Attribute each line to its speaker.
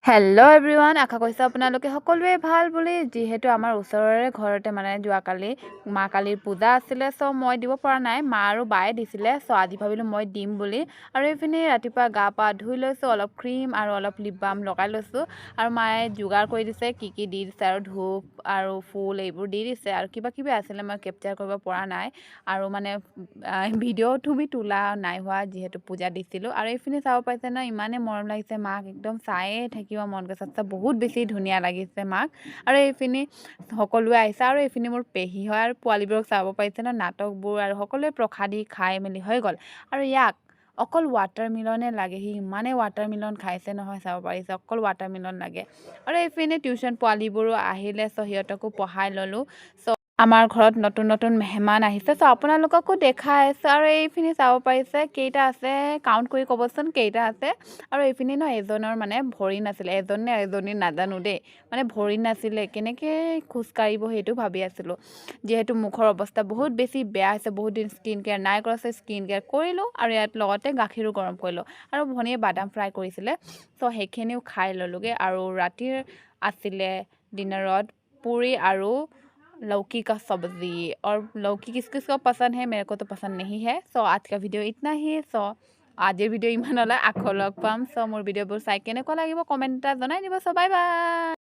Speaker 1: Hello' everyone, আশা কৰিছোঁ আপোনালোকে সকলোৱে ভাল বুলি। যিহেতু আমাৰ ওচৰৰে ঘৰতে মানে যোৱাকালি মা কালীৰ পূজা আছিলে, চ' মই দিব পৰা নাই, মা আৰু বায়ে দিছিলে। চ' আজি ভাবিলোঁ মই দিম বুলি। আৰু এইপিনে ৰাতিপুৱা গা পা ধুই লৈছোঁ, অলপ ক্ৰীম আৰু অলপ লিপ বাম লগাই লৈছোঁ। আৰু মায়ে যোগাৰ কৰি দিছে, কি দি দিছে আৰু ধূপ আৰু ফুল এইবোৰ দি দিছে। আৰু কিবা কিবি আছিলে, মই কেপচাৰ কৰিব পৰা নাই আৰু মানে ভিডিঅ'টো তোলা নাই হোৱা, যিহেতু পূজা দিছিলোঁ। আৰু এইপিনে চাব পাইছে ন, ইমানেই মৰম লাগিছে, মাক একদম চায়ে থাকিব মন গৈছে। বহুত বেছি ধুনীয়া লাগিছে মাক। আৰু এইপিনে সকলোৱে আহিছে, আৰু এইপিনে মোৰ পেহী হয়, আৰু পোৱালীবোৰক চাব পাৰিছে ন, নাটকবোৰ আৰু সকলোৱে প্ৰসাদী খাই মেলি হৈ গ'ল। আৰু ইয়াক অকল ৱাটাৰমেলনে লাগে, সি ইমানেই ৱাটাৰমেলন খাইছে নহয়, চাব পাৰিছে, অকল ৱাটাৰমেলন লাগে। আৰু এইপিনে টিউশ্যন পোৱালীবোৰো আহিলে, চ' সিহঁতকো পঢ়াই ল'লোঁ। চ' আমাৰ ঘৰত নতুন নতুন মেহমান আহিছে, চ' আপোনালোককো দেখাই আছোঁ। আৰু এইপিনে চাব পাৰিছে কেইটা আছে, কাউণ্ট কৰি ক'বচোন কেইটা আছে। আৰু এইপিনে ন, এজনৰ মানে ভৰি নাছিলে, এজন নে এজনী নাজানো দেই, মানে ভৰি নাছিলে, কেনেকৈ খোজকাঢ়িব সেইটো ভাবি আছিলোঁ। যিহেতু মুখৰ অৱস্থা বহুত বেছি বেয়া হৈছে, বহুত দিন স্কিন কেয়াৰ নাই কৰা, স্কিন কেয়াৰ কৰিলোঁ। আৰু ইয়াত লগতে গাখীৰো গৰম কৰিলোঁ, আৰু ভনীয়ে বাদাম ফ্ৰাই কৰিছিলে, চ' সেইখিনিও খাই ল'লোঁগৈ। আৰু ৰাতিৰ আছিলে ডিনাৰত পুৰি আৰু लौकी का सब्जी। और लौकी किस किस को पसंद है, मेरे को तो पसंद नहीं है। सो आज का ভিডিঅ' ইतना ही। সো আজিৰ ভিডিঅ' ইমান হ'লে আকৌ লগ পাম। সো মোৰ ভিডিঅ'বোৰ চাই কেনেকুৱা লাগিব কমেণ্ট এটা জনাই দিব। So bye bye.